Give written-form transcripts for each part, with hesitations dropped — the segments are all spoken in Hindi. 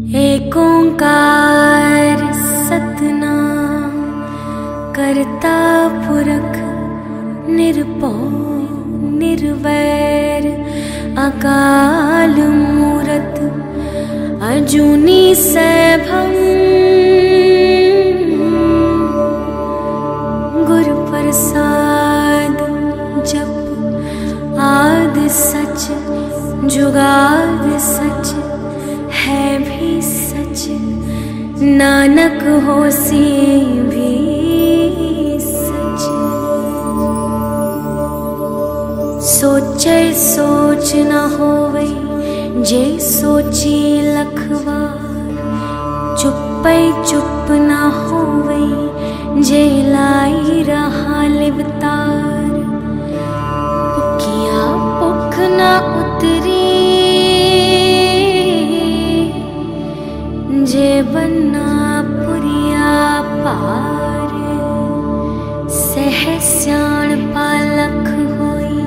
एक ओंकार सतनाम करता पुरख निरभौ निर्वैर अकाल मूरत अजूनी सैभं गुर प्रसाद जप आद सच जुगाद सच है भी सच नानक होसी भी सच। सोचे सोच न होवे जे सोची लखवार, चुप्पै चुप न होवे जे लाई रहा लिवतार। पुकिया पुख न उतरी जे बन्ना पुरिया पार। सह स्याण पालख होई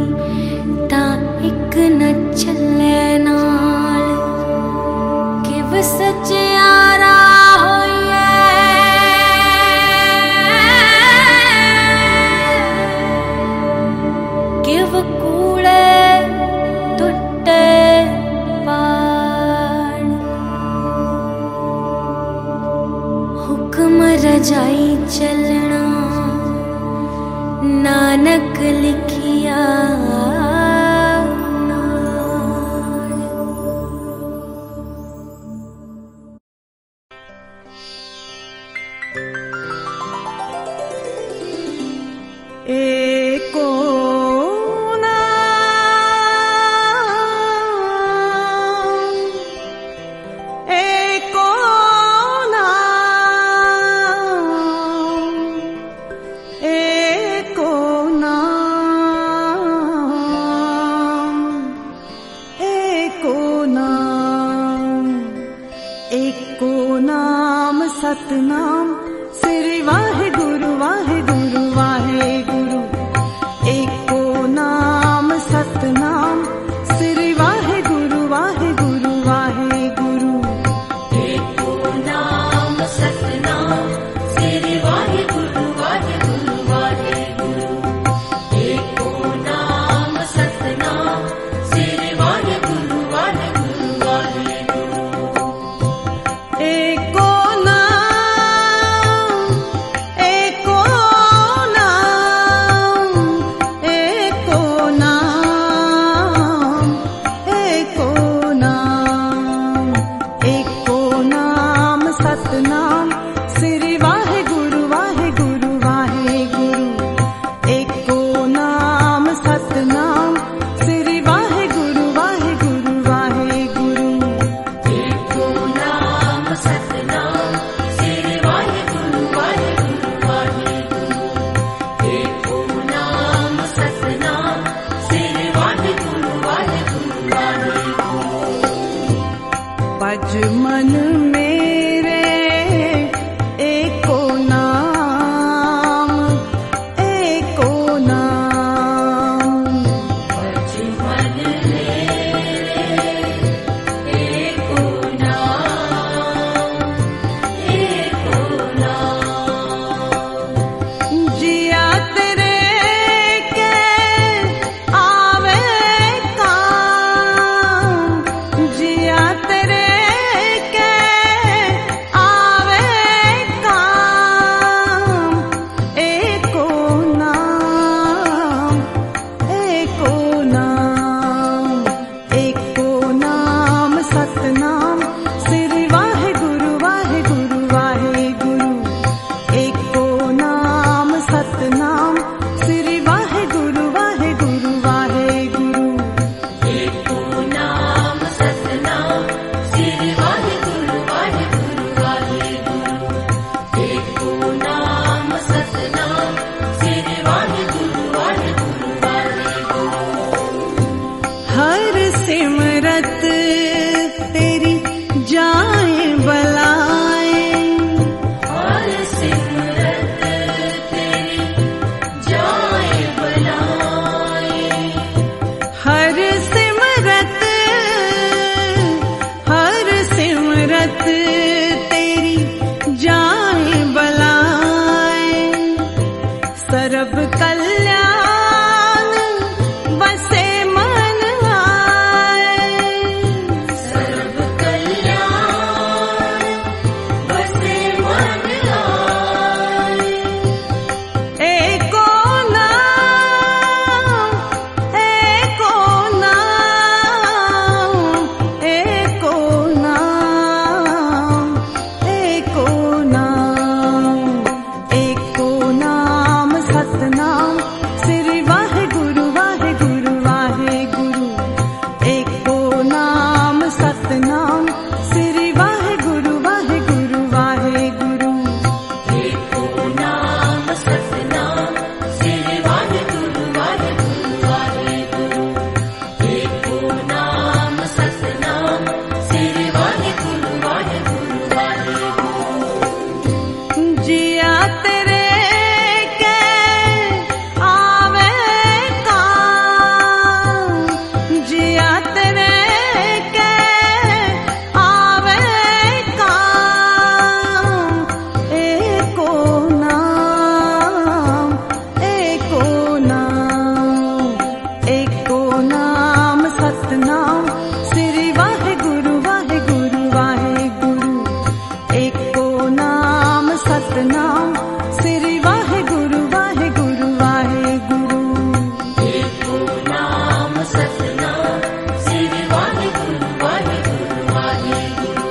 ता इक न चले नाल, किव सचियारा होइए किव कूड़े टुटे पाड़। हुक्म रजाई चलना नानक लिखिया नाल। एको सतनाम श्री वाहेगुरु वाहेगुरु वाहेगुरु। एको नाम सतनाम श्री वाहेगुरु वाहेगुरु वाहेगुरु। एको नाम सतनाम श्री वाहेगुरु वाहेगुरु वाहेगुरु। एको नाम सतनाम श्री वाहेगुरु वाहेगुरु वाहेगुरु। एको सतनाम श्री वाहेगुरु वाहेगुरु वाहेगुरु। एको नाम सतनाम श्री वाहेगुरु वाहेगुरु वाहेगुरु। एको नाम सतनाम श्री वाहेगुरु वाहेगुरु वाहेगुरु। एको नाम सतनाम श्री वाहेगुरु वाहेगुरु वाहेगुरु। बज मन में हर सिमरत नाम सतनाम श्री वाहेगुरु वाहेगुरु वाहेगुरु। एको नाम सतनाम श्री वाहेगुरु वाहेगुरु वाहेगुरु। एको नाम सतनाम श्री वाहेगुरु वाहेगुरु वाहेगुरु।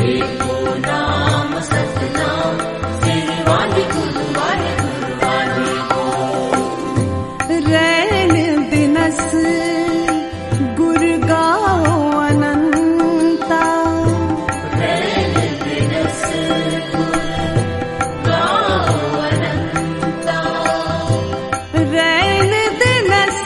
एको नाम सतनाम श्री वाहेगुरु वाहेगुरु वाहेगुरु। रैन दिनस गुर गाओ अनंता। रैन दिनस गुर गाओ अनंता। रैन दिनस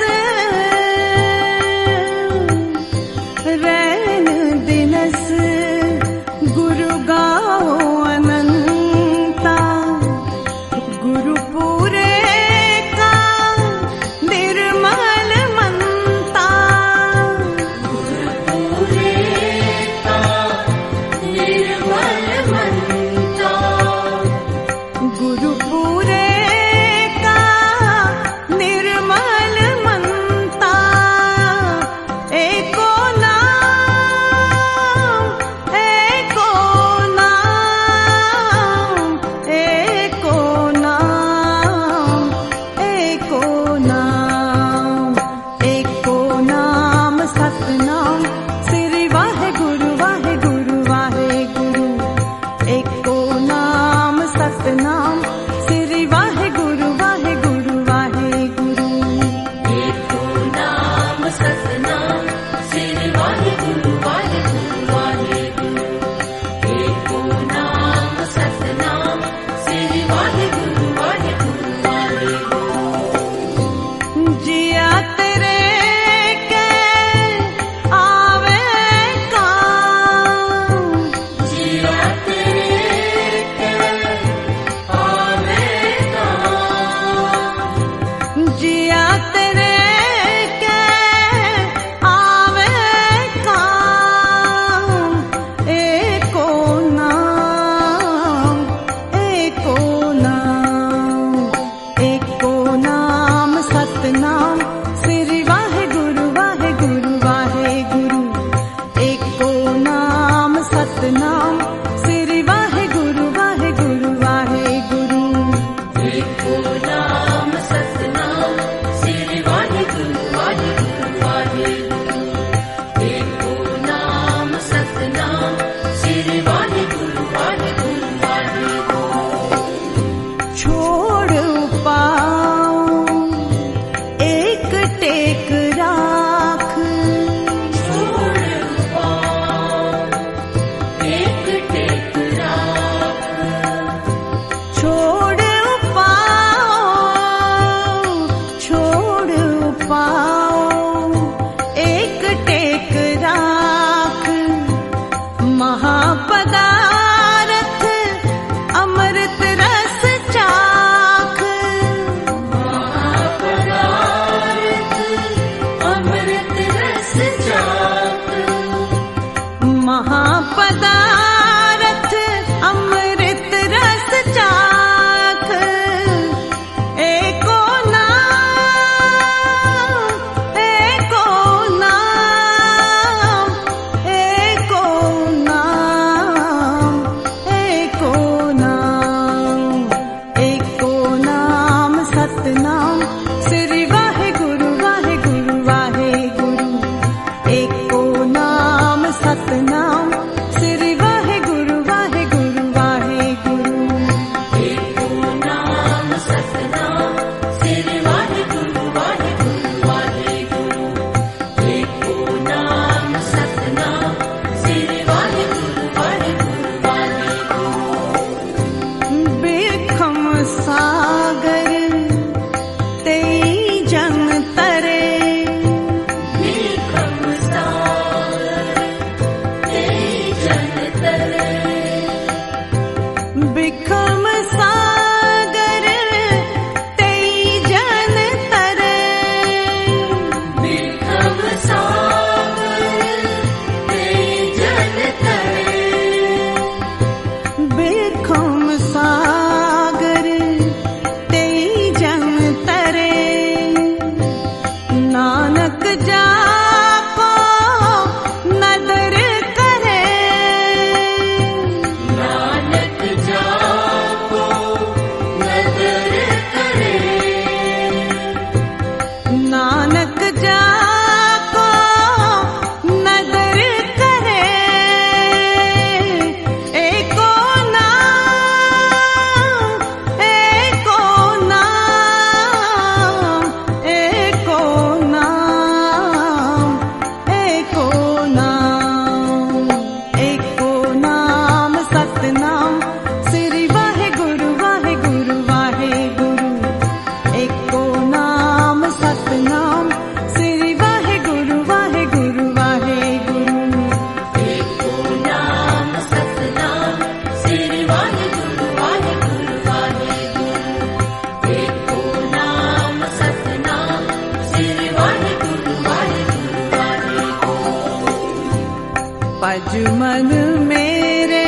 भज मन मेरे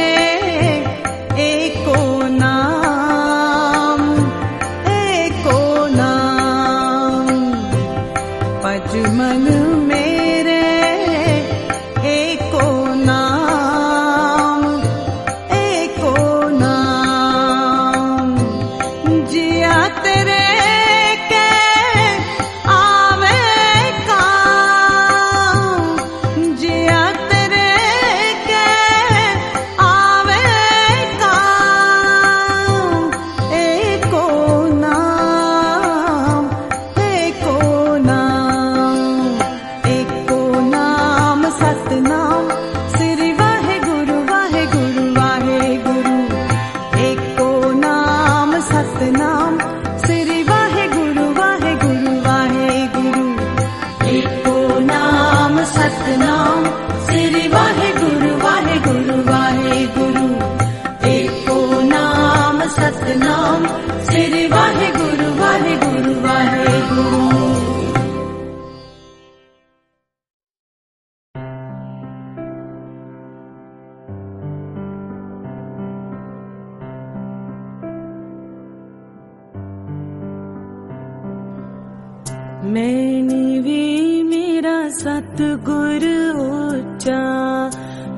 एको नाम, एको नाम। भज मन मेरे एको नाम, एको नाम। जिया तेरे के आवे काम, जिया तेरे के आवे काम। एको नाम, एको नाम, एको नाम सतनाम श्री वाहेगुरु वाहेगुरु वाहेगुरु। एको नाम सतनाम श्री वाहेगुरु वाहेगुरु वाहेगुरु। एको नाम सतनाम श्री वाहेगुरु वाहेगुरु वाहेगुरु। एको नाम सतनाम श्री वाहेगुरु वाहेगुरु वाहेगुरु। मैंने भी मेरा सतगुर ऊंचा,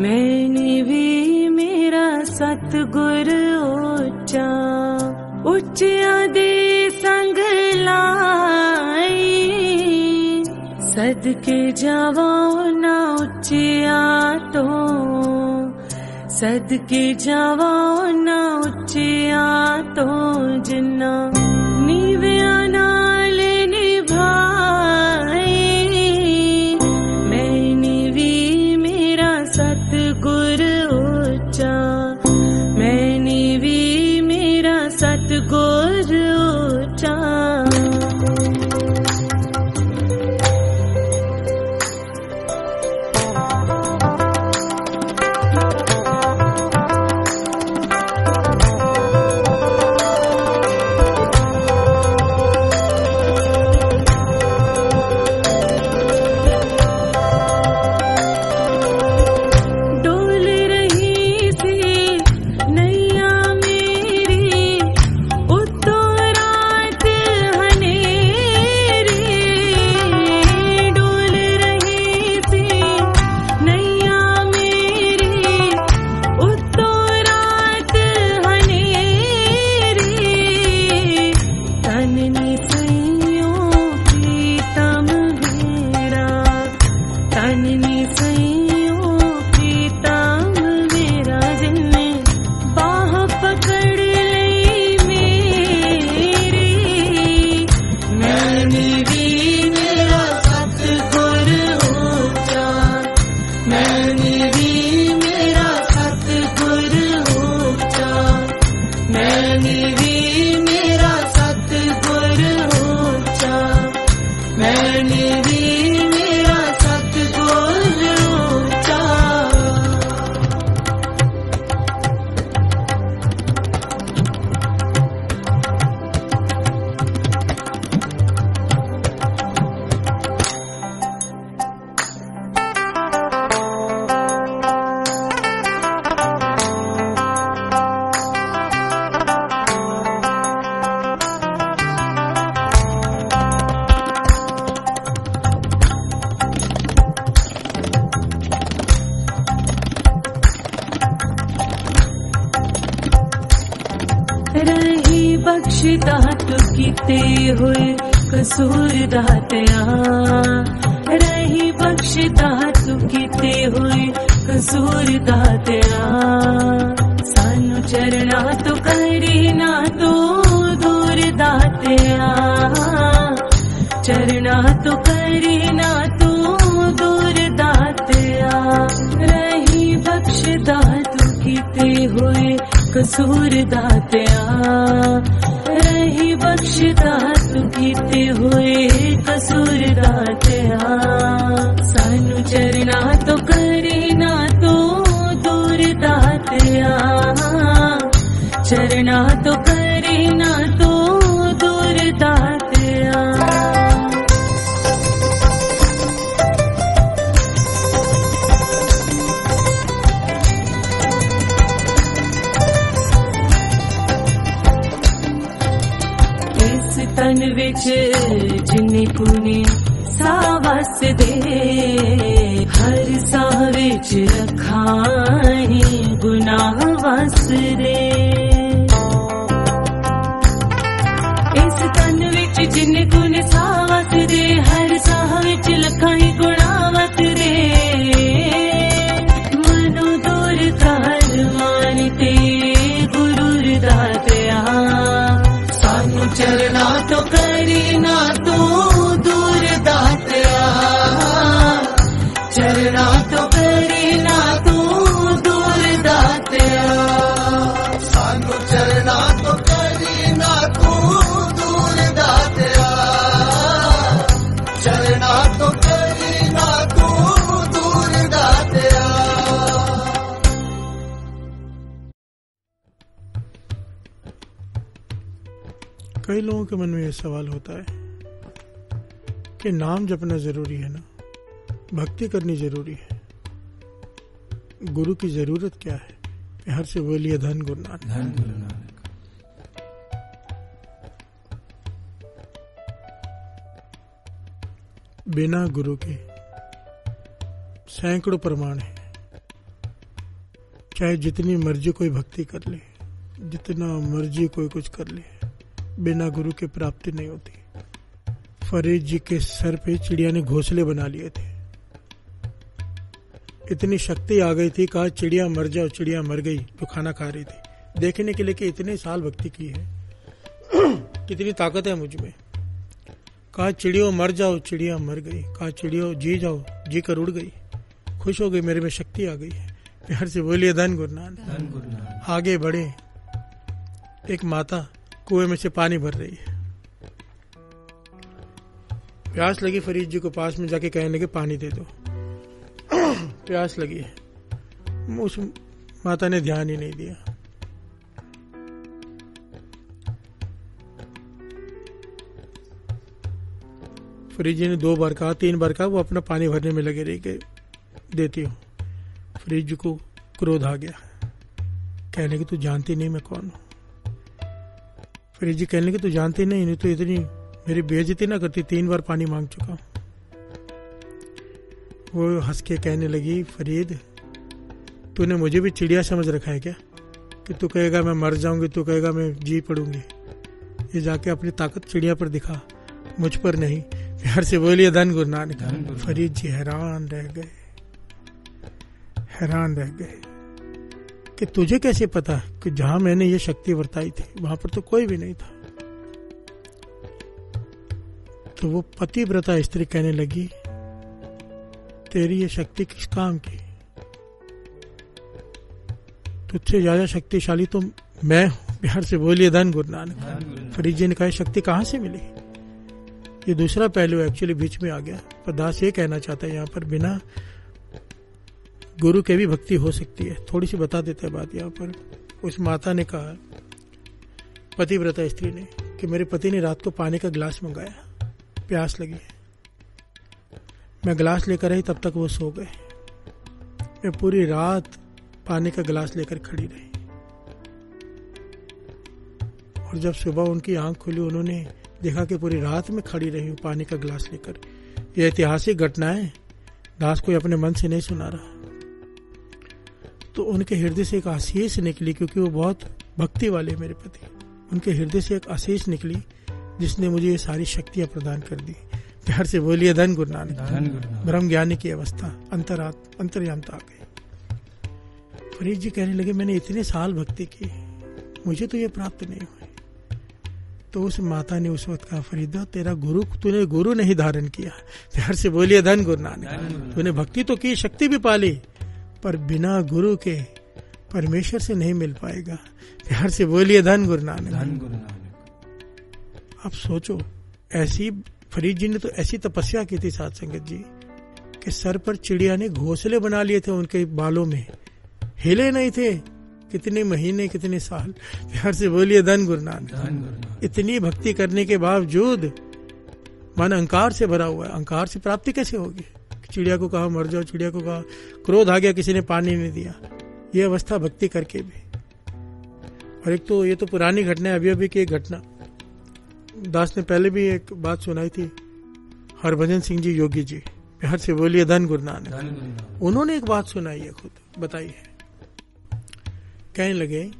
मैंने भी मेरा सतगुर ऊंचा। उच्चिया दे संग लाई, सदके जावा ना उच्चिया तो, सदके जावा ना उच्चिया तो। जिन्ना नीविया नाल निभाए, मैंने भी मेरा सतगुर ऊंचा, मैंने भी मेरा सतगुर ऊंचा। दातु कीते हुए कसूर दातया, रही बख्श दातु कीते हुए कसूर दातया। सानू चरना तो करी ना तो दूर दातया, चरना तो करी ना तो दूर दातया। रही बख्श दातु कीते हुए कसूर दातया, रही बख्श दातु कीते हुए कसूर दातया। सानू चरना तो करी ना तो दूर दातया, चरना तो करी ना तो दूर दातया। विच जिन्ने कुने सावस दे हर साह विच रखाही गुनाह वस दे इस तन विच जिन्ने कुने सावस दे हर साह विच लखाही गुनाह वस दे मनो दूर कर मानते गुरूर दातया सानू चरना तो करी ना तू दूर दातया चरना तो करी ना तू दूर दातया सानू चरना तो करी ना तू दूर दातया चरना तो करी ना तू दूर दातया। कई लोगों के मन में यह सवाल होता है कि नाम जपना जरूरी है ना, भक्ति करनी जरूरी है, गुरु की जरूरत क्या है। हर से बोलिए धन गुरु नानक। धन गुरु नानक। बिना गुरु के सैकड़ों प्रमाण है, चाहे जितनी मर्जी कोई भक्ति कर ले, जितना मर्जी कोई कुछ कर ले, बिना गुरु के प्राप्ति नहीं होती। फरीद जी के सर पे चिड़िया ने घोंसले बना लिए थे, इतनी शक्ति आ गई थी, कहा चिड़िया मर जाओ, चिड़िया मर गई जो खाना खा रही थी। देखने के लिए कि इतने साल भक्ति की है, कितनी ताकत है मुझ में। कहा चिड़ियों मर जाओ, चिड़िया मर गई। कहा चिड़ियों जी जाओ, जी कर उड़ गई। खुश हो गई, मेरे में शक्ति आ गई है। प्यार से बोलिए धन गुरु नानक। धन गुरु नानक। आगे बढ़े, एक माता कुएं में से पानी भर रही है, प्यास लगी। फरीद जी को पास में जाके कहने लगे पानी दे दो, प्यास लगी है। उस माता ने ध्यान ही नहीं दिया। फरीद जी ने 2 बार कहा, 3 बार कहा, वो अपना पानी भरने में लगे रही कि देती हूँ। फरीद जी को क्रोध आ गया, कहने कि तू जानती नहीं मैं कौन हूँ। फरीद जी कहने कि तू जानती नहीं तो इतनी मेरी बेइज्जती ना करती, 3 बार पानी मांग चुका हूँ। वो हंस के कहने लगी, फरीद तूने मुझे भी चिड़िया समझ रखा है क्या, कि तू कहेगा मैं मर जाऊंगी, तू कहेगा मैं जी पड़ूंगी। ये जाके अपनी ताकत चिड़िया पर दिखा, मुझ पर नहीं। प्यार से बोलिए धन गुरु नानक। फरीद जी हैरान रह गए, हैरान रह गए कि तुझे कैसे पता कि जहां मैंने ये शक्ति बरताई थी वहां पर तो कोई भी नहीं था। तो वो पतिव्रता स्त्री कहने लगी, तेरी ये शक्ति किस काम की, तुझसे ज्यादा शक्तिशाली तो मैं हूं। प्यार से बोलिए धन गुरु नानक। फरीद जी ने कहा शक्ति कहां से मिली। ये दूसरा पहलू एक्चुअली बीच में आ गया, पर दास ये कहना चाहता है यहाँ पर बिना गुरु के भी भक्ति हो सकती है। थोड़ी सी बता देते हैं बात यहाँ पर। उस माता ने कहा, पतिव्रता स्त्री ने, कि मेरे पति ने रात को पानी का गिलास मंगाया, प्यास लगी, मैं गिलास लेकर आई, तब तक वो सो गए। मैं पूरी रात पानी का गिलास लेकर खड़ी रही, और जब सुबह उनकी आंख खुली, उन्होंने देखा कि पूरी रात में खड़ी रही हूं पानी का गिलास लेकर। यह ऐतिहासिक घटना है, दास कोई अपने मन से नहीं सुना रहा। तो उनके हृदय से एक आशीष निकली, क्योंकि वो बहुत भक्ति वाले मेरे पति, उनके हृदय से एक आशीष निकली जिसने मुझे ये सारी शक्तियां प्रदान कर दी। प्यार से बोलिए धन गुरु नानक। ब्रह्म ज्ञानी की अवस्था, अंतर्यामता आ गई। फरीद जी कहने लगे, मैंने इतने साल भक्ति की, मुझे तो ये प्राप्त नहीं हुई। तो उस माता ने उस वक्त कहा, फरीदा तेरा गुरु, तूने गुरु नहीं धारण किया। प्यार से बोलिए धन गुरु नानक। तूने भक्ति तो की, शक्ति भी पाली, पर बिना गुरु के परमेश्वर से नहीं मिल पाएगा। प्यार से बोलिए धन गुरु नानक। अब सोचो, ऐसी फरीद जी ने तो ऐसी तपस्या की थी साथ संगत जी, कि सर पर चिड़िया ने घोंसले बना लिए थे, उनके बालों में हिले नहीं थे, कितने महीने कितने साल। प्यार से बोलिए धन गुरु नानक। इतनी भक्ति करने के बावजूद मन अहंकार से भरा हुआ है। अहंकार से प्राप्ति कैसे होगी। चिड़िया को कहा मर जाओ, चिड़िया को कहा, क्रोध आ गया, किसी ने पानी नहीं दिया। ये अवस्था भक्ति करके भी। और एक तो ये तो पुरानी घटना है, अभी अभी की एक घटना। दास ने पहले भी एक बात सुनाई थी, हरभजन सिंह जी योगी जी, प्यार से बोलिए धन गुरु नानक। उन्होंने एक बात सुनाई है, खुद बताई है। कहने लगे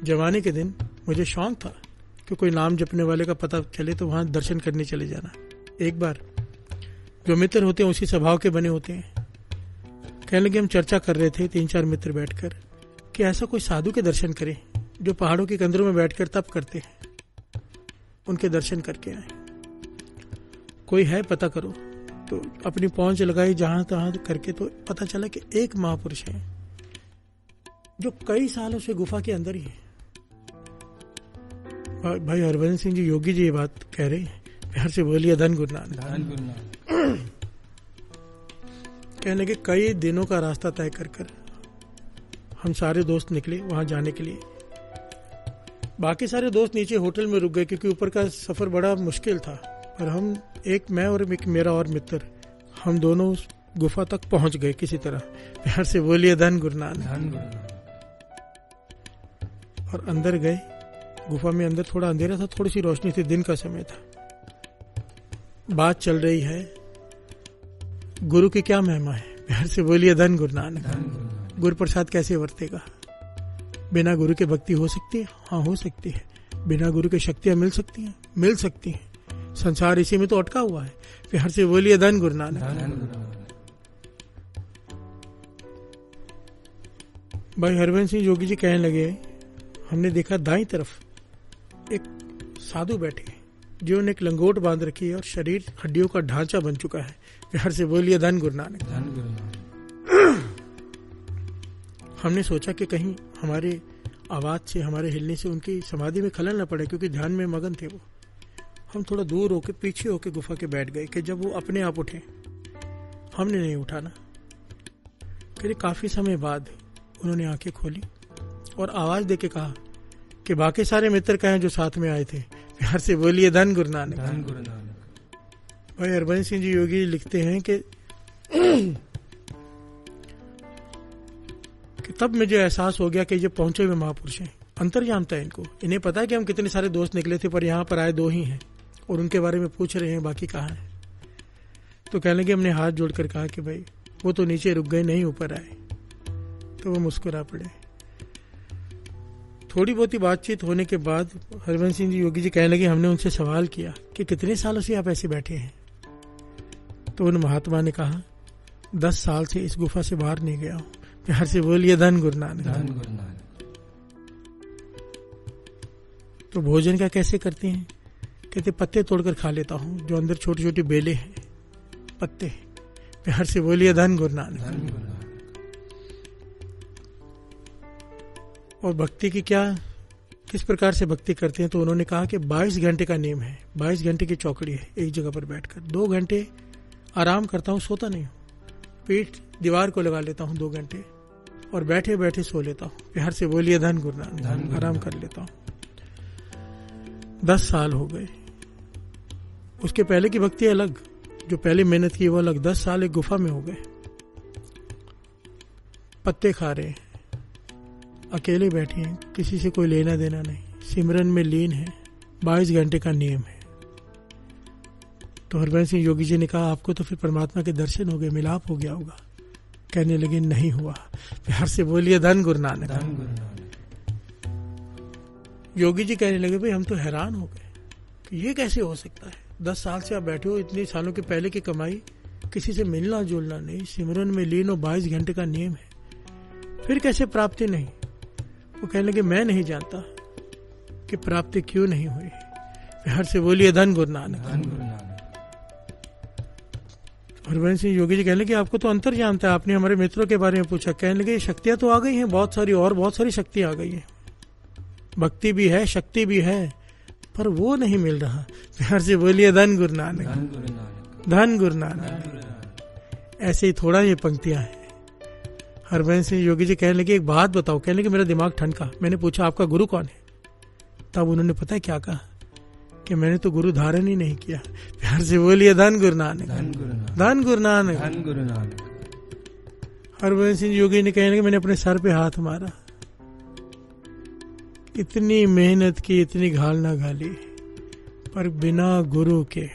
जवानी के दिन मुझे शौक था कि कोई नाम जपने वाले का पता चले तो वहां दर्शन करने चले जाना। एक बार जो मित्र होते हैं उसी स्वभाव के बने होते हैं। कहने लगे हम चर्चा कर रहे थे 3-4 मित्र बैठकर कि ऐसा कोई साधु के दर्शन करें जो पहाड़ों के कंदरों में बैठकर तप करते हैं, उनके दर्शन करके आए। कोई है पता करो। तो अपनी पहुंच लगाई जहां तहां करके, तो पता चला कि एक महापुरुष है जो कई सालों से गुफा के अंदर ही है। भाई हरभजन सिंह जी योगी जी ये बात कह रहे हैं, प्यार से बोलिए धन गुरु नानक। कहने के कई दिनों का रास्ता तय कर हम सारे दोस्त निकले वहां जाने के लिए। बाकी सारे दोस्त नीचे होटल में रुक गए क्योंकि ऊपर का सफर बड़ा मुश्किल था। पर हम, मैं और एक मेरा और मित्र, हम दोनों उस गुफा तक पहुंच गए किसी तरह। प्यार से बोलिए धन गुरु नानक। और अंदर गए। गुफा में अंदर थोड़ा अंधेरा था, थोड़ी सी रोशनी थी, दिन का समय था। बात चल रही है गुरु की क्या महिमा है। प्यार से बोलिए धन गुरु नानक। गुरु प्रसाद कैसे वर्तेगा। बिना गुरु के भक्ति हो सकती है? हाँ, हो सकती है। बिना गुरु के शक्तियां मिल सकती हैं? मिल सकती हैं। संसार इसी में तो अटका हुआ है। प्यार से बोलिए धन गुरु नानक। भाई हरभजन सिंह योगी जी कहने लगे, हमने देखा दाईं तरफ एक साधु बैठे हैं जिन्होंने एक लंगोट बांध रखी है और शरीर हड्डियों का ढांचा बन चुका है। प्यार से बोलिए धन गुरु नानक। हमने सोचा कि कहीं हमारे आवाज से, हमारे हिलने से उनकी समाधि में खलल न पड़े, क्योंकि ध्यान में मगन थे वो। हम थोड़ा दूर होकर, पीछे होकर गुफा के बैठ गए कि जब वो अपने आप उठे। हमने नहीं उठाना। फिर काफी समय बाद उन्होंने आंखें खोली और आवाज देके कहा कि बाकी सारे मित्र कहें जो साथ में आए थे। प्यार से बोलिए धन गुरु नानक। भाई हरभजन सिंह जी योगी लिखते हैं कि तब मुझे एहसास हो गया कि ये पहुंचे हुए महापुरुष हैं। अंतर्यामिता है इनको। इन्हें पता है कि हम कितने सारे दोस्त निकले थे, पर यहाँ पर आए 2 ही हैं और उनके बारे में पूछ रहे हैं, बाकी कहाँ है। तो कहने लगे, हमने हाथ जोड़कर कहा कि भाई वो तो नीचे रुक गए, नहीं ऊपर आए। तो वो मुस्कुरा पड़े। थोड़ी बहुत ही बातचीत होने के बाद हरभजन सिंह जी योगी जी कहने लगे, हमने उनसे सवाल किया कि कितने सालों से आप ऐसे बैठे हैं। तो उन महात्मा ने कहा, 10 साल से इस गुफा से बाहर नहीं गया हूं। प्यार से बोलिए धन गुरु नानक। तो भोजन का कैसे करते हैं? कहते पत्ते तोड़कर खा लेता हूं, जो अंदर छोटी छोटी बेले हैं, पत्ते। प्यार से बोलिए धन गुरु नानक। और भक्ति की क्या, किस प्रकार से भक्ति करते हैं? तो उन्होंने कहा कि 22 घंटे का नियम है। 22 घंटे की चौकड़ी है एक जगह पर बैठकर। 2 घंटे आराम करता हूँ, सोता नहीं हूँ। पीठ दीवार को लगा लेता हूँ 2 घंटे और बैठे बैठे सो लेता हूँ। प्यार से बोलिए धन गुरु नानक। आराम कर लेता हूँ। 10 साल हो गए। उसके पहले की भक्ति अलग, जो पहले मेहनत की वो अलग। 10 साल एक गुफा में हो गए। पत्ते खा रहे हैं, अकेले बैठे हैं, किसी से कोई लेना देना नहीं, सिमरन में लीन है। 22 घंटे का नियम है। तो हरभजन सिंह योगी जी ने कहा, आपको तो फिर परमात्मा के दर्शन हो गए, मिलाप हो गया होगा। कहने लगे, नहीं हुआ। प्यार से बोलिए धन गुरु नानक। योगी जी कहने लगे, भाई हम तो हैरान हो गए कि ये कैसे हो सकता है। 10 साल से आप बैठे हो, इतने सालों के पहले की कमाई, किसी से मिलना जुलना नहीं, सिमरन में लीन हो, 22 घंटे का नियम है, फिर कैसे प्राप्ति नहीं? वो कहने लगे, मैं नहीं जानता कि प्राप्ति क्यों नहीं हुई। प्यार से बोलिए धन गुरु नानक। हरभजन सिंह योगी जी कहने लगे, आपको तो अंतर जानता है। आपने हमारे मित्रों के बारे में पूछा। कहने लगे, शक्तियां तो आ गई हैं बहुत सारी, और बहुत सारी शक्तियां आ गई है। भक्ति भी है, शक्ति भी है, पर वो नहीं मिल रहा। प्यार से बोलिए धन गुरु नानक। धन गुरु नानक। ऐसे ही थोड़ा ये पंक्तियां हैं। हरभजन सिंह योगी जी कहने लगे, एक बात बताओ। कहने लगे, मेरा दिमाग ठनका। मैंने पूछा, आपका गुरु कौन है? तब उन्होंने पता है क्या कहा कि मैंने तो गुरु धारण ही नहीं किया। प्यार से बोलिए धन गुरु नानक। धन गुरु नानक। हरभजन सिंह योगी ने कहने लगे, मैंने अपने सर पे हाथ मारा। इतनी मेहनत की, इतनी घाल ना घाली, पर बिना गुरु के,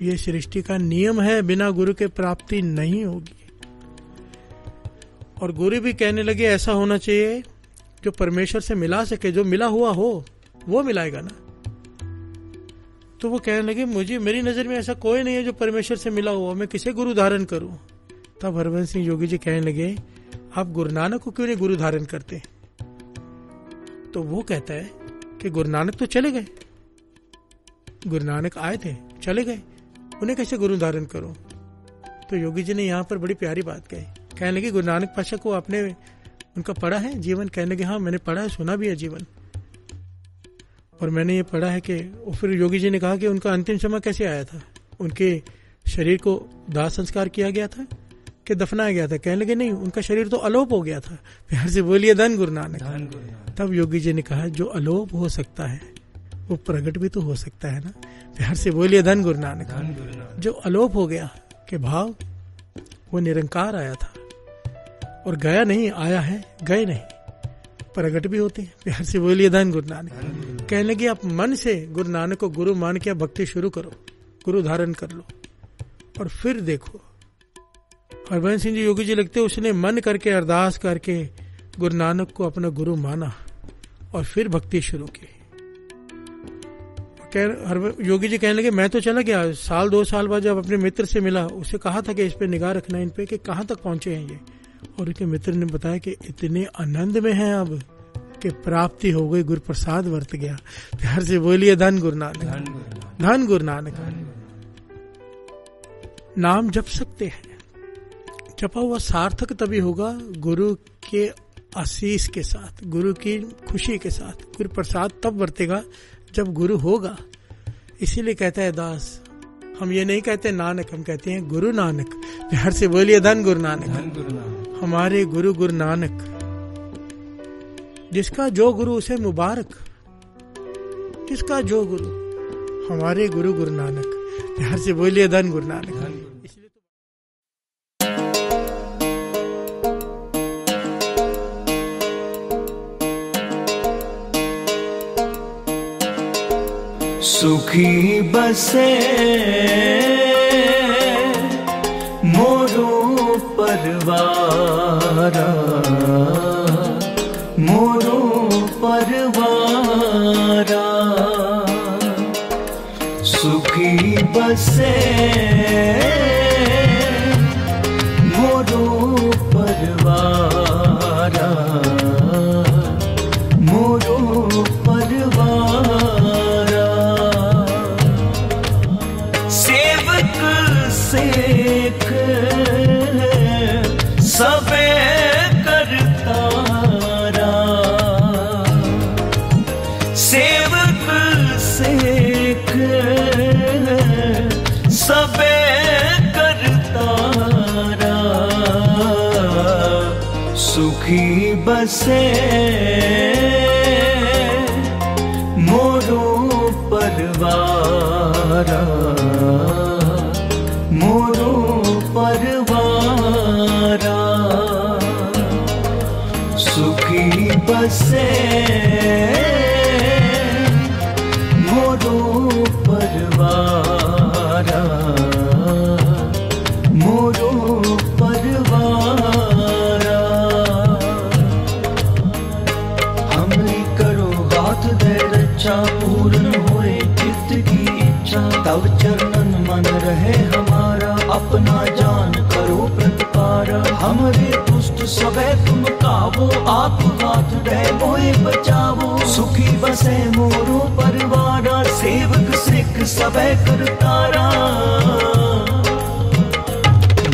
ये सृष्टि का नियम है, बिना गुरु के प्राप्ति नहीं होगी। और गुरु भी कहने लगे ऐसा होना चाहिए जो परमेश्वर से मिला सके, जो मिला हुआ हो वो मिलाएगा ना। तो वो कहने लगे मुझे, मेरी नजर में ऐसा कोई नहीं है जो परमेश्वर से मिला हुआ, मैं किसे गुरु धारण करूं। तब हरबंस सिंह योगी जी कहने लगे आप गुरु नानक को क्यों नहीं गुरु धारण करते। तो वो कहता है कि गुरु नानक तो चले गए, गुरु नानक आए थे चले गए, उन्हें कैसे गुरु धारण करो। तो योगी जी ने यहाँ पर बड़ी प्यारी बात कही, कहने लगे गुरु नानक पातशाह को आपने उनका पढ़ा है जीवन। कहने लगे हाँ मैंने पढ़ा है, सुना भी है जीवन, और मैंने ये पढ़ा है कि। और फिर योगी जी ने कहा कि उनका अंतिम समय कैसे आया था, उनके शरीर को दाह संस्कार किया गया था कि दफनाया गया था। कहने लगे नहीं, उनका शरीर तो अलोप हो गया था। प्यार से बोलिए धन गुरु नानक। तब योगी जी ने कहा जो अलोप हो सकता है वो प्रकट भी तो हो सकता है ना। प्यार से बोलिए धन गुरु नानक। जो अलोप हो गया के भाव, वो निरंकार आया था और गया नहीं, आया है गए नहीं, प्रकट भी होते हैं। प्यार से बोलिए धन गुरु नानक। कहने लगे आप मन से गुरु नानक को गुरु मान के भक्ति शुरू करो, गुरु धारण कर लो, और फिर देखो। हरबंस सिंह जी योगी जी लगते उसने मन करके अरदास करके गुरु नानक को अपना गुरु माना और फिर भक्ति शुरू की। योगी जी कहने लगे मैं तो चला गया, साल 2 साल बाद जब अपने मित्र से मिला, उसे कहा था कि इस पे निगाह रखना इन पे कि कहाँ तक पहुंचे हैं ये। और उनके मित्र ने बताया कि इतने आनंद में हैं अब कि प्राप्ति हो गई, गुरु प्रसाद वर्त गया। प्यार से बोलिए धन गुरु नानक। धन गुरु नानक। नाम जप सकते हैं, जपा हुआ सार्थक तभी होगा गुरु के आशीष के साथ, गुरु की खुशी के साथ। गुरु प्रसाद तब वर्तेगा जब गुरु होगा। इसीलिए कहता है दास, हम ये नहीं कहते नानक, हम कहते हैं गुरु नानक। प्यार से बोलिए धन गुरु नानक। हमारे गुरु गुरु नानक, जिसका जो गुरु उसे मुबारक, जिसका जो गुरु, हमारे गुरु गुरु नानक। प्यार से बोलिए धन गुरु नानक। सुखी बसे मोरो परवारा, मोरो परवारा। सुखी बसे मोरो परवारा, मोरो परवारा। सेक सबे करतारा, सेवक सेक सबे करतारा। सुखी बसे मोरो परवारा, मोरो परवारा। सुखी बसे मोरो परवारा, मोरो परवारा। हमरी करो हाथ दे रक्षा, पूर्ण होए चित्त की इच्छा। तब चरणन मन रहे हमारा, अपना जान करो प्रतिपारा। हमरे दुष्ट सबे तुम काबो, आप हाथ दे मोए बचावो। सुखी बसे मोरो परवारा, सेवक सिख सबे करतारा।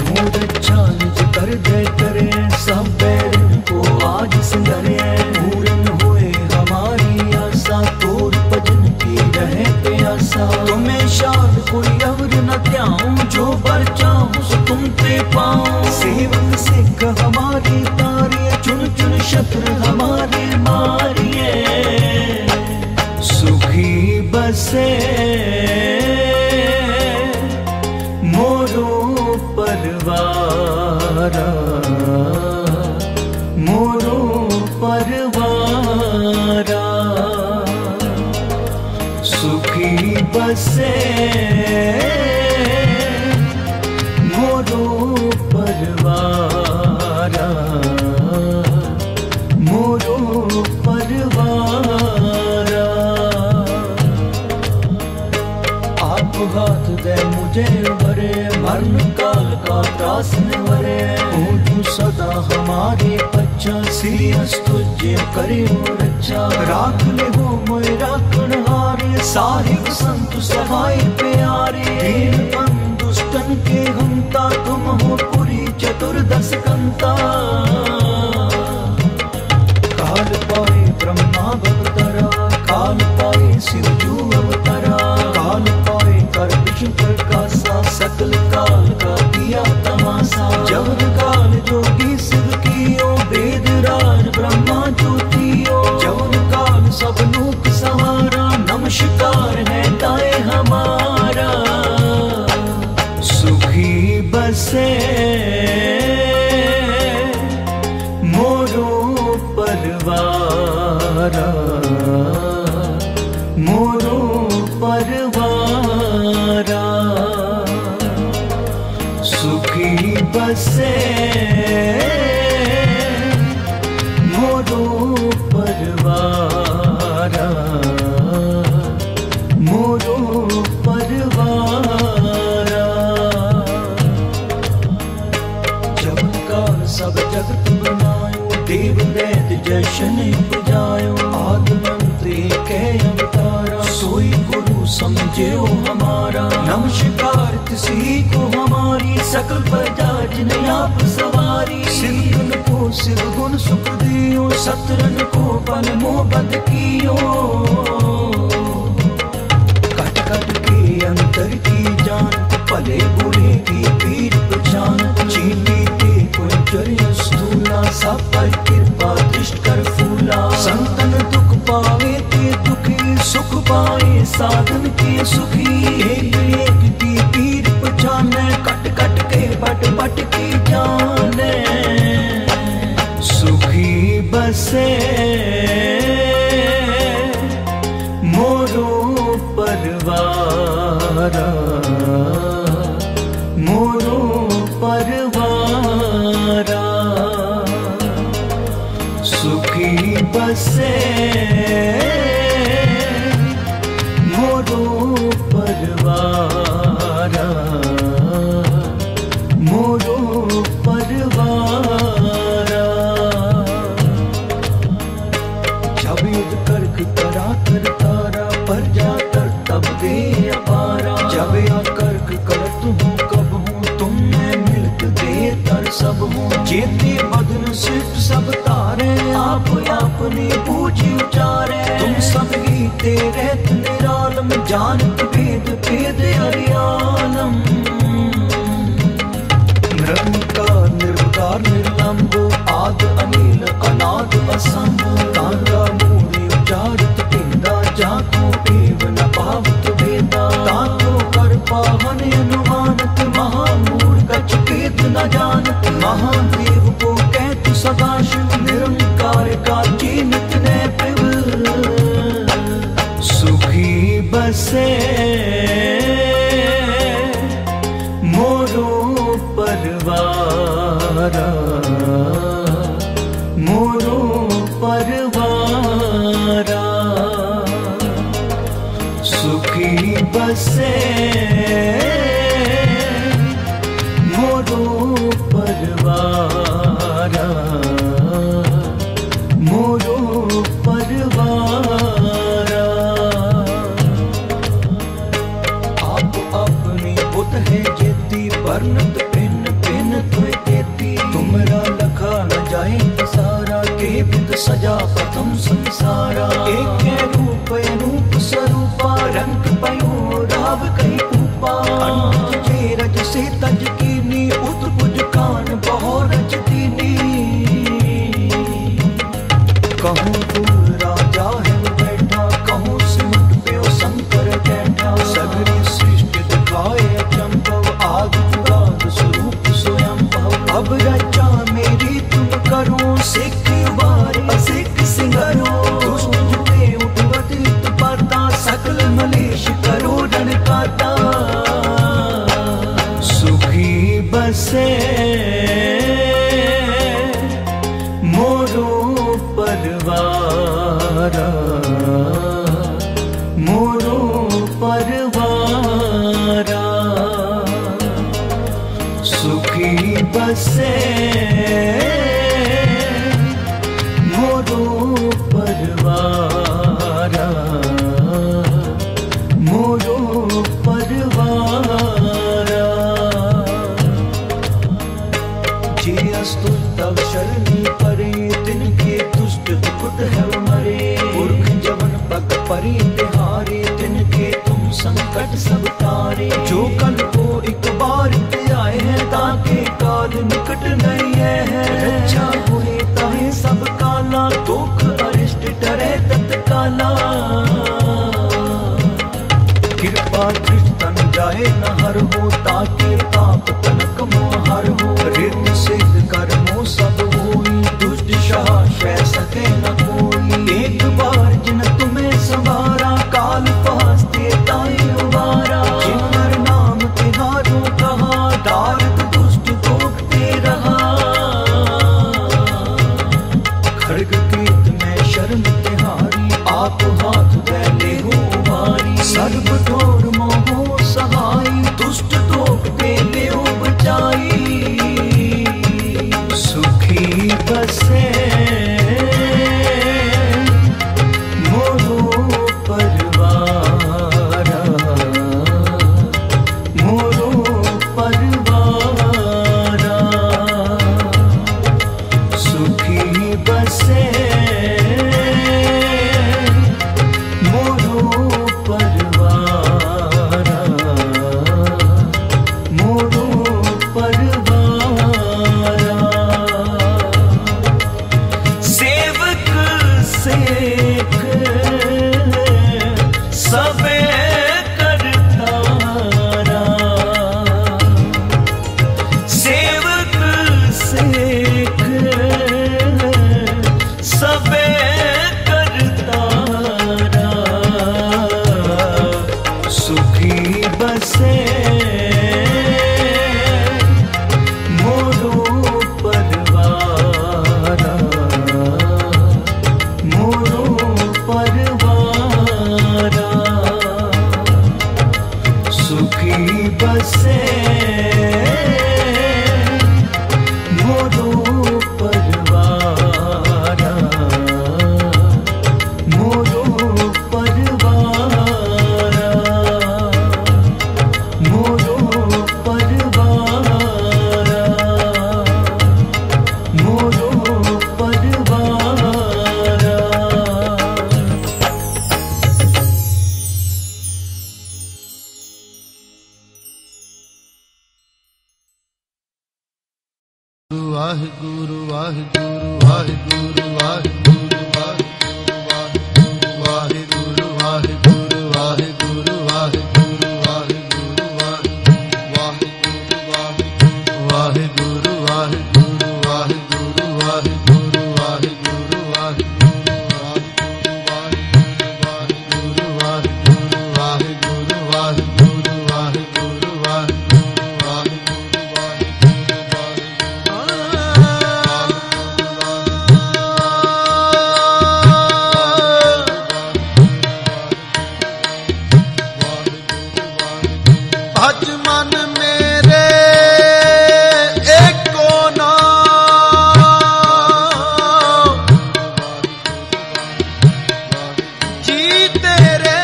मोर अच्छा निज कर दे करे, सब बैरन को आज संगरे। पूर्ण होए हमारी आशा, तोर भजन की रहे प्यासा। तुम्हें शाद कोई अवर न त्याऊं, जो पर चाहूं सो तुम पे पाऊं। सेवक सिख हमारी तारिये, चुन चुन शत्रु हमारे मारिये। सुखी बसे मोरो परवारा, मोरो परवारा। सुखी बसे मोरो परवारा, मोरो परवारा। आप हाथ दे मुझे भरे, मरण काल का त्रास न वरे। तू सदा हमारे बच्चा, सीरियस तुझे करे हो रक्षा। राख ले हो मोए राखण हारे, साहिब संत सहाय प्यारे। दीन बंधु दुष्टन के हंता, तुम हो पुरी चतुर्दश कंता। काल पाए ब्रह्मा भवतरा, काल पाए शिवजू अवतरा। काल पाए कर विष्णु प्रकाशा, सकल काल का दिया तमाशा। जवन काल जोगी शिव कियो, वेद राज ब्रह्मा ज्योतियो। जवन काल सब लोक सहारा, नमस्कार है ताए हमारा। सुखी बसे मोरो परवारा, मोरो परवारा। सुखी बसे मोरो परवारा, मोरो परवारा। जब काल सब जगत बनायो, देव दैत जशन पुजायो। आदमंत्री के अवतारा, सोई गुरु समझे हो हमारा। नमस्कार किसी को हमारी, सकल प्रजा जिन आप सवारी। शिव गुण को शिव गुण सुख दियो, सतरन को बल मोह बद कियो। कट कट के अंतर की जानत, भले बुरे की पीर पहचानत। चीटी के कोई चर्य स्थूला, सब पर कृपा दृष्ट कर फूला। संतन दुख पावे ते दुखी, सुख पाए साधन के सुखी। एक एक की पीर पहचाने, कट कट के बट बट की जाने। सुखी बसे मोरो परवारा, मोरो परवारा। सुखी बसे मोरो परवारा, मोरो परवारा। जब युद्ध कर्क करा कर तारा, प्रजा कर तब दे अपारा। जब या कर्क करत हूँ कब हूँ, तुम मैं मिलत दे तर सब हूँ। जेते मदन सिर्फ सब तारे, आप अपनी पूछी उचारे। तुम सब ही तेरे निरालम, जानत भेद भेद हरियालम। निरंकार निर्विकार निर्लंब, आद अनिल अनाद असंभ। तांगा मूरी उचारित पिंदा, जाको देव न पावत वेदा। ताको कर पावन अनुमानत, महामूढ़ कछ भेद न जानत। महादेव को कहत सदाशिव, निरंकार का चीनत न पिव। सुखी बसे मोरो परवारा, मोरो परवारा। सुखी बसे मोरो परवारा, मोरो परवारा। आप अपनी बुद्ध है जेती, वर्णत पिन पिन तुय देती। तुमरा लखा न जाए सारा, के विद सजा प्रथम संसारा। एक रूप रूप स्वरूपा, रंग पयो राव कहीं ऊपा। जे रज से तज कीनी, उत पुज कान बहु रच दीनी। कहूँ तू राजा है बैठा, कहूँ सिमट प्यो शंकर बैठा। सगरी सृष्टि दिखाए अचंभव, आद जुगाद स्वरूप स्वयं भव। अब रचा मेरी तुम करो, सिख वार असिख सिंगरो। दुष्ट जुटे उठवत हित परता, सकल मलेश करो रण बसे मोरो परवारा, मोरो परवारा। जे अस्तु तव शरणि परे, तिनके दुष्ट दुखुट है मरे। पुरख जवन पग परे तिहारे, तिनके तुम संकट सब तारे। जो कल को एक बार ते आए हैं, ताके काल निकट नहीं है। रक्षा हुए ताहे सब काला, दुख अरिष्ट टरे तत्काला। कृपा दृष्ट तन जाए न हर हो, ताके ताप तनक मोह हर हो। रित सिद्ध कर्मों सब होई, दुष्ट शाह शह सके न कोई। एक बार जिन तुम्हें संवारा, काल पहुँचते ताए उबारा। जिनकर नाम तिहारो कहा, दारुक दुष्ट भोगते रहा। खड्ग कीत में शर्म तिहारी, आप हाथ दे ले हो उबारी। सर्व ठोर मोहो सहाई, दुष्ट दोख पे ले हो बचाई। सुखी बसे मोरो परवारा, मोरो परवारा। सुखी बसे मोरो परवारा, मोरो परवारा। सेवक सेक सबे करतारा, सेवक सेक सबे करतारा। सुखी बसे मोरो परवारा, मोरो परवारा। सुखी बसे मोरो परवारा, मोरो परवारा, मोरो परवारा, मोरो परवारा। वाहिगुरु वाहिगुरु वाहिगुरु वाहिगुरु वाहिगुरु वाहिगुरु वाहिगुरु वाहिगुरु वाहिगुरु वाहिगुरु वाहिगुरु वाहिगुरु वाहिगुरु वाहिगुरु वाहिगुरु भज मन मेरे एको नाम, जी तेरे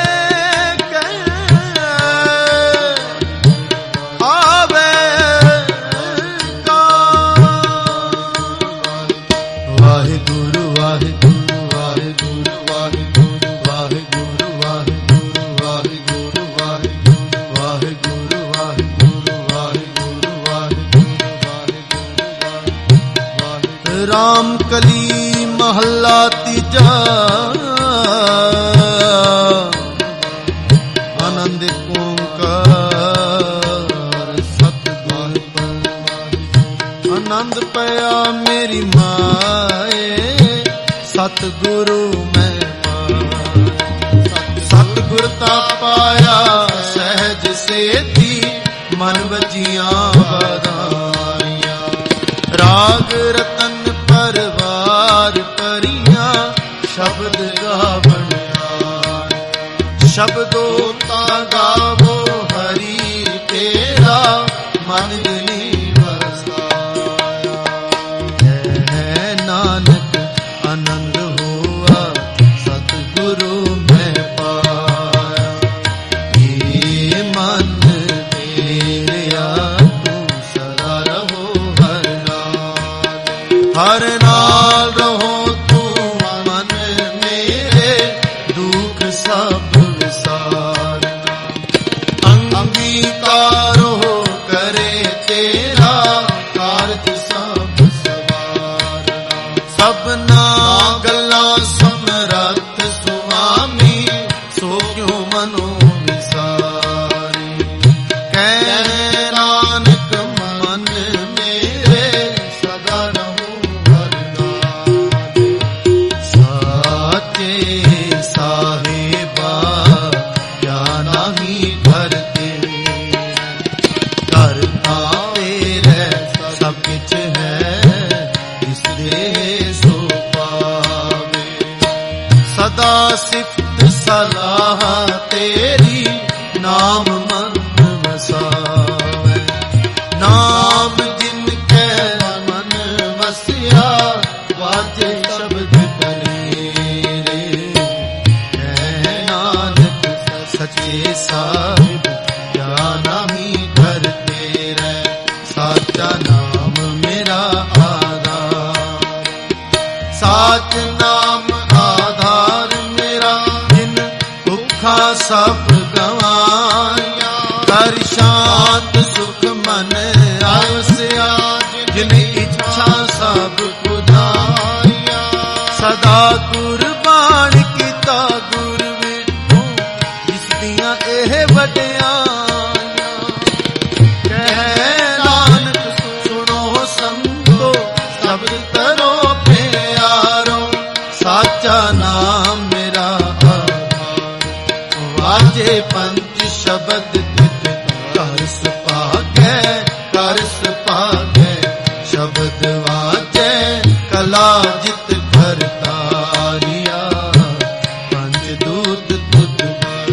कह आवे काम। वाहिगुरु वाहिगुरु वाहिगुरु वाहिगुरु वाहिगुरु वाहिगुरु वाहिगुरु वाहिगुरु राम कली महला तीजा, आनंद ओंकार सतगुर आनंद पया मेरी माए। सतगुरु मैं सतगुर ता पाया सहज सेती, मन वजियां बधाइयां। राग रतन परवार परियां, शब्द गावण शब्दों ता गावो हरि तेरा, मन जनी वसाए। हर नाल रहो तू मन मेरे, दुख सब विसार। अंगीकारो करे तेरा, कारज सब सवार। सबना गल्लां समरथ सुआमी, सो क्यों मनो विसारी। कह नानक मन मेरे, सदा रहूं हर नाम। साचे साहिबा क्या नहीं घर तेरे, करता तेरे सब किछ है, इस देह सो पावे। सदा सिफत सलाह तेरी, नाम मन वसावे। नाम जिनके मन वसिया, वाजे शब्द कलेरे। है नानक सच्चे साहिब क्या नहीं घर तेरे, साचा नाम मेरा आधार। साच नाम आधार मेरा, जिन भुखा सब गवाया। कर शांत सुख मन आवसिया, जिन इच्छा सब पुजाया। सदा कुर्बान किता गुर विठू, जिस दियां एह वड्याइयां। कह नानक सुनो संतो, शब्द करो प्यारो। साचा नाम मेरा आधार, वाजे पंच शब्द तित कर सुपागे, कर सुपागे। शब्द वाजे कला जित भरतारिया, पंच दूत तुत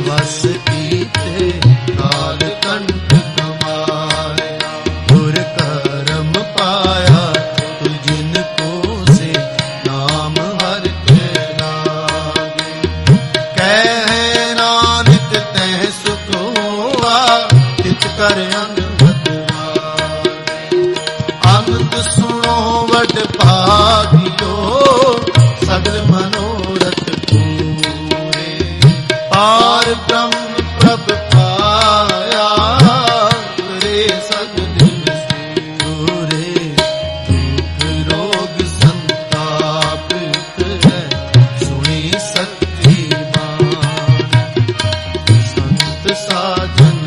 वस कीते, काल कंठ कमारे। गुर करम पाया तु जिनको से, नाम हर के लागे। कह नानक तह सुख होआ, तित कर अनहद वारे। अंत सुनो वड भागियो, सगल मनोरथ पूरे। पार ब्रह्म प्रभ पाया, करे सगल सूरे। दुख रोग संताप है, सुनी सच्ची बात। संत साजन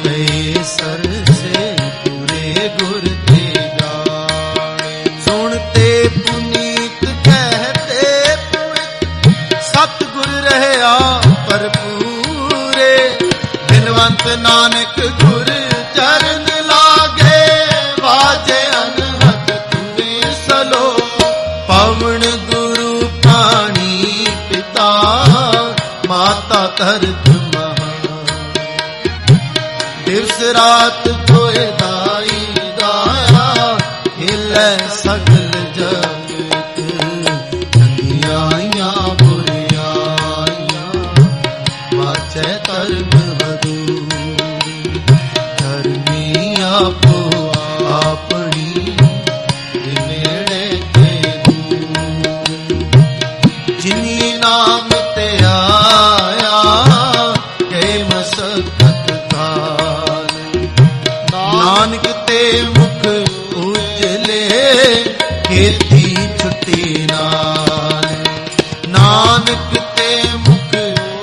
गए सर से, पूरे गुर ते जाने। सुनते पुनीत कहते पुनित, सतगुर रहया भरपूरे। बिनवंत नानक गुर चरण लागे, वाजे अनहद तुवे सलो। पवन गुरु पानी पिता, माता धरत महा। दिवस रात धोए दाई दाया, हिले सगल जगत। चंगियाइयां बुरियाइयां, वाचे धर्म हदूरी। धर्मी आपो आपनी, नेड़े के दूर। जिनी नाम ते आया, गए मसकत काल। नानक ते मुख उजले, खेती छुट्टी नाल। नानक ते मुख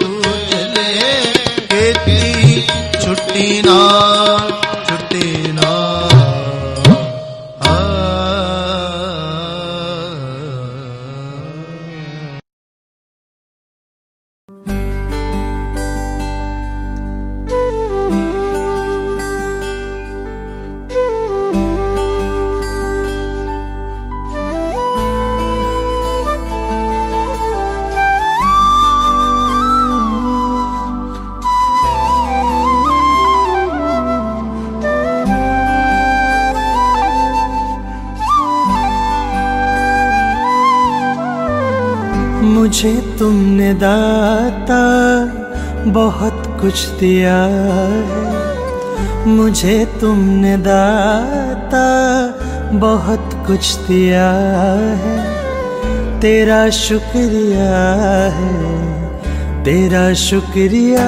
उजले, खेती छुट्टी नाल, छुट्टी नाल। मुझे तुमने दाता बहुत कुछ दिया है, मुझे तुमने दाता बहुत कुछ दिया है, तेरा शुक्रिया है, तेरा शुक्रिया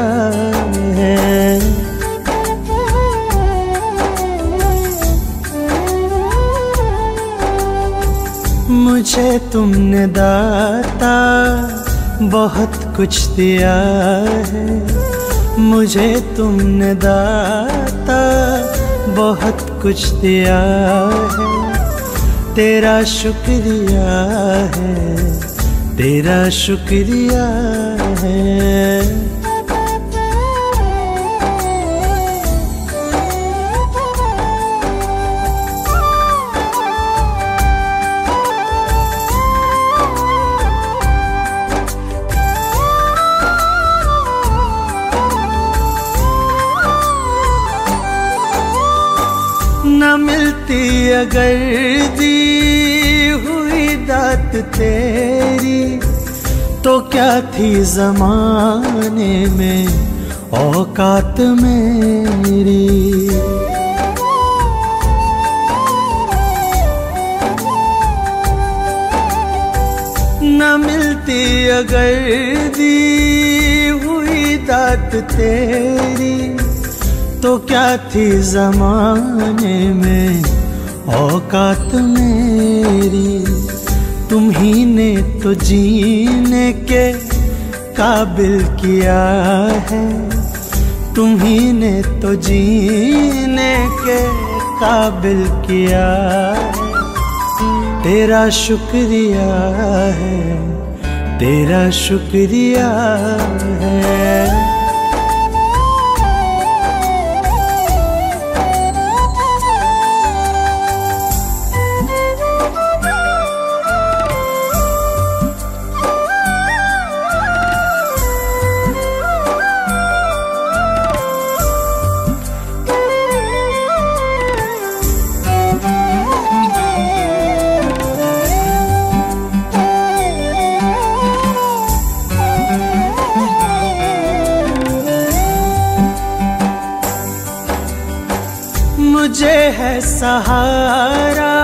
है। मुझे तुमने दाता बहुत कुछ दिया है, मुझे तुमने दाता बहुत कुछ दिया है, तेरा शुक्रिया है, तेरा शुक्रिया है। न मिलती अगर दी हुई दात तेरी, तो क्या थी ज़माने में औकात मेरी। न मिलती अगर दी हुई दात तेरी, तो क्या थी ज़माने में औकात मेरी। तुम ही ने तो जीने के काबिल किया है, तुम ही ने तो जीने के काबिल किया है, तेरा शुक्रिया है, तेरा शुक्रिया है। मुझे है सहारा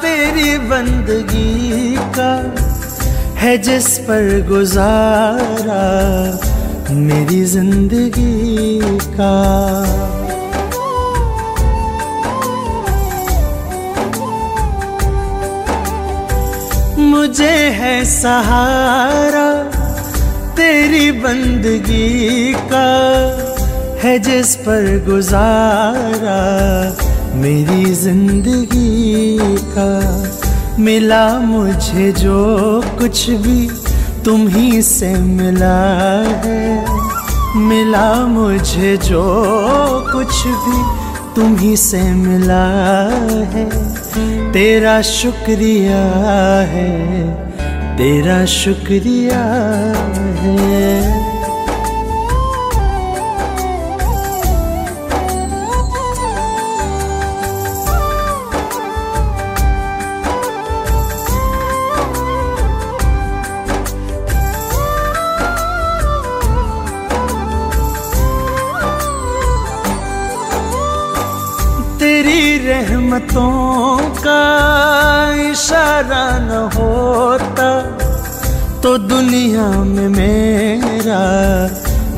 तेरी बंदगी का, है जिस पर गुजारा मेरी जिंदगी का। मुझे है सहारा तेरी बंदगी का, है जिस पर गुजारा मेरी जिंदगी का। मिला मुझे जो कुछ भी तुम ही से मिला है, मिला मुझे जो कुछ भी तुम ही से मिला है, तेरा शुक्रिया है, तेरा शुक्रिया है। तेरी रहमतों का इशारा न होता, तो दुनिया में मेरा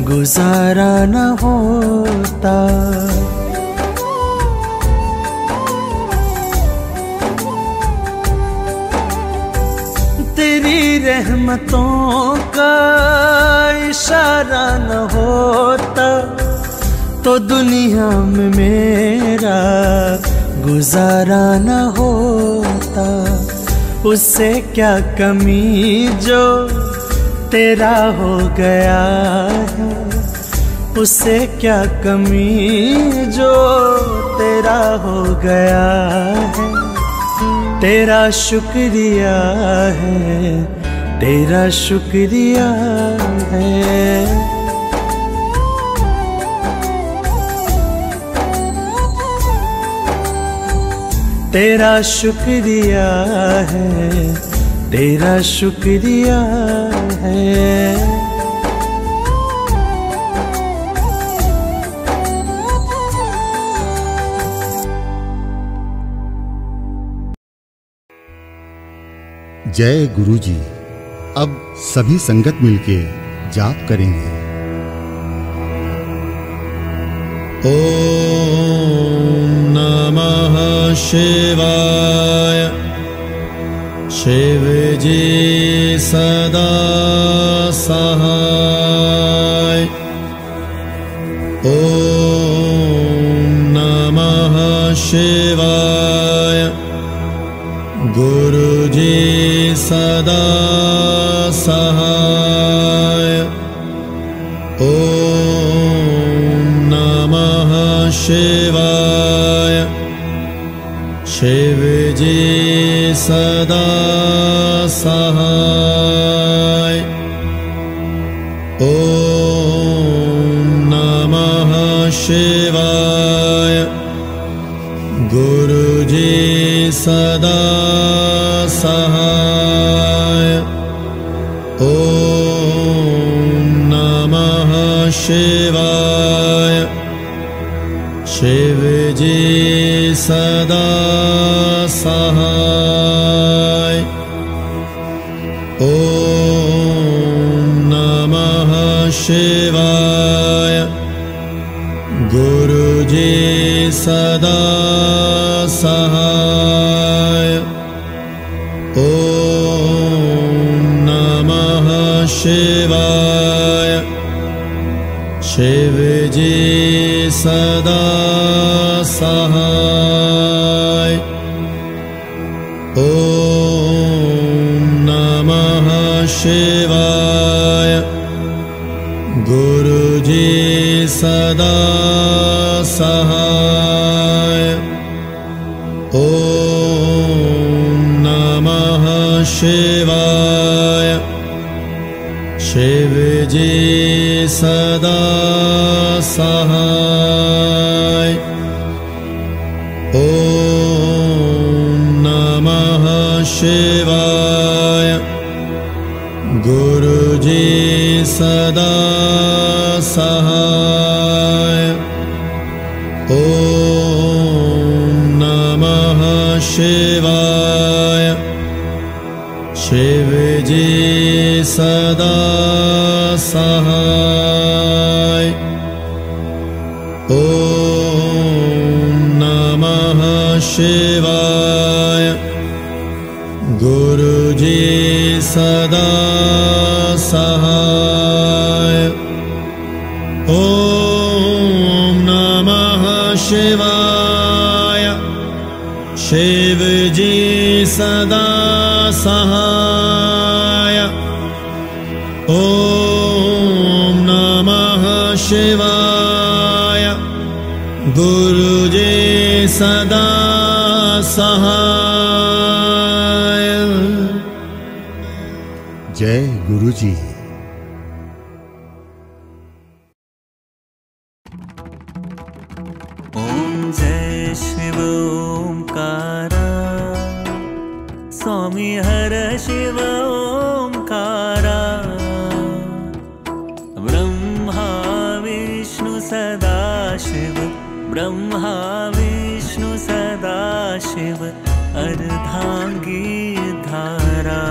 गुजारा न होता। तेरी रहमतों का इशारा न होता, तो दुनिया में मेरा गुजारा न होता। उससे क्या कमी जो तेरा हो गया है, उससे क्या कमी जो तेरा हो गया है, तेरा शुक्रिया है, तेरा शुक्रिया है। तेरा शुक्रिया है, तेरा शुक्रिया है। जय गुरु जी। अब सभी संगत मिलके जाप करेंगे। ओम नमः शिवाय। शिव जी सदा सहाय। ओम नमः शिवाय। गुरु जी सदा सहाय। ओम नमः शिवाय। शिव जी सदा सहाय। ओम नमः शिवाय। गुरु जी सदा सहाय। ओम नमः शिवाय। शिव जी सदा सहाय। ओम नमः शिवाय। गुरु जी सदा सहाय। ओम नमः शिवाय। शिव जी सदा सहाय। ओम नमः शिवाय। गुरु जी सदा सहाय। ओम नमः शिवाय। शिव जी सदा सहाय। ओम नमः शिवाय। गुरु जी सदा सहाय। ओम नमः शिवाय। शिव जी सदा सहाय। ओम नमः शिवाय। गुरु जी सदा सहाय। ओम नमः शिवाय। शिव जी सदा सहाय। ओम नमः शिवाय। गुरु जी सदा सहाय। जय गुरु जी। ओम जय शिव ओंकारा। स्वामी हर शिव ओंकारा। ब्रह्मा विष्णु सदा शिव। ब्रह्मा विष्णु सदा शिव। अर्धांगी धारा।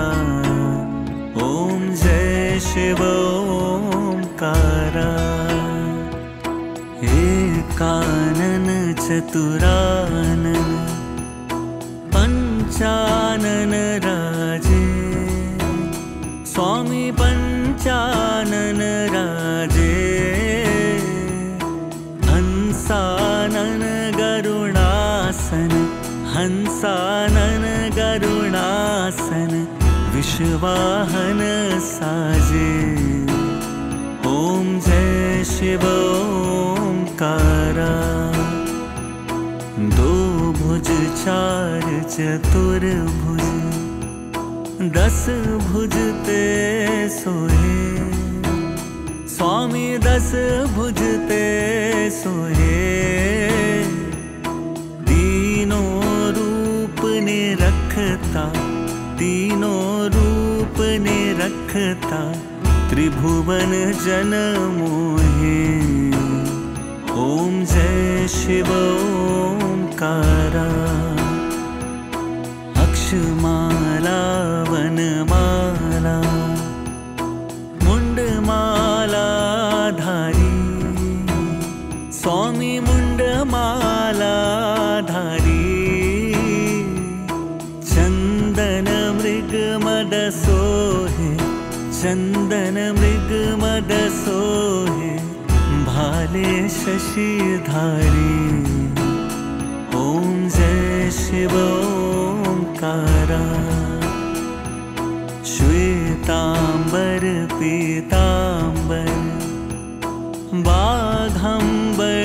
ओम जय शिव ओंकारा। एकानन चतुरानन पंचानन राजे। स्वामी पंचानन राजे। हंसानन गरुणासन। हंसानन गरुणासन। विश्वाहन साजे। ओम जय शिव ओंकारा। दो भुज चार चतुर्भुज। 10 भुज ते सोहे। स्वामी 10 भुज ते सोहे। तीनों रूप ने रखता। तीनों रूप ने रखता। त्रिभुवन जन मोहे। ओम जय शिव ओंकारा। अक्षमाला वन चन्दनमाला मुण्डमाला धारी स्वामी मुण्डमाला धारी चन्दन मृग मद सोहे चन्दन मृग मद सोहे भाले शशिधारी ॐ जय शिव ओंकारा श्वेतांबर पीतांबर बाघंबर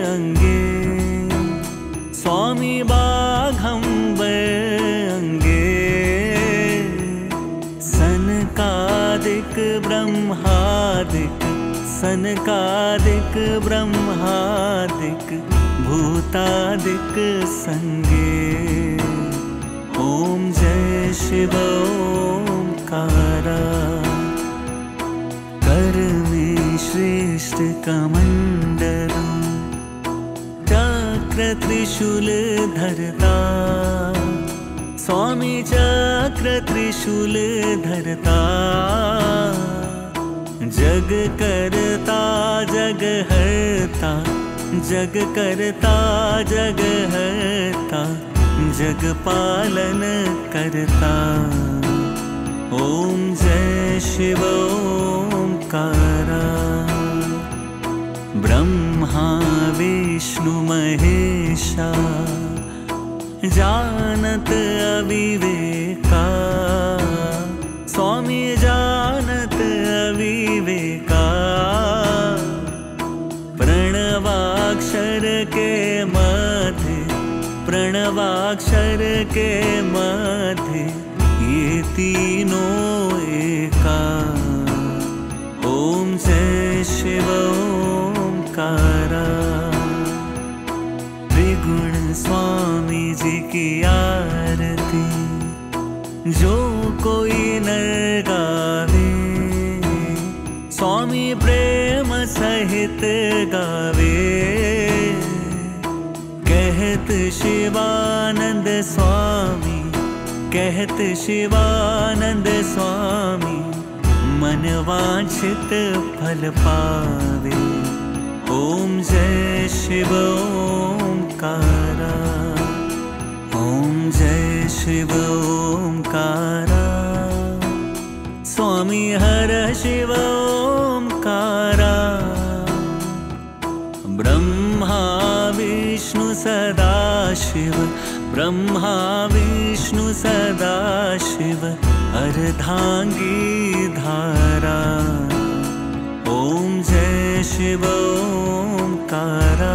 अंगे स्वामी बाघंबर अंगे सनकादिक ब्रह्मादिक सनकादिक ब्रह्मादिक भूतादिक संगे ॐ जय शिव ओंकारा कर में श्रेष्ठ कमंडल चक्र त्रिशूल धरता स्वामी चक्र त्रिशूल धरता जग करता जग हरता जग करता जग हरता जग पालन करता ॐ जय शिव ओंकारा ब्रह्मा विष्णु महेशा जानत अविवेका स्वामी जानत अविवेका प्रणवाक्षर के मध्य प्रणवाक्षर के मध्य ये तीनों एका ॐ जय शिव ओंकारा त्रिगुण स्वामी जी की आरती जो कोई नर गावे स्वामी प्रेम सहित गावे कहत शिवानंद स्वामी कहत शिवानंद स्वामी मन वांछित फल पावे ॐ जय शिव ओंकारा ॐ जय शिव ओंकारा स्वामी हर शिव ओंकारा ब्रह्मा विष्णु सदाशिव ब्रह्मा विष्णु सदाशिव अर्धांगी धारा ॐ जय शिव ओंकारा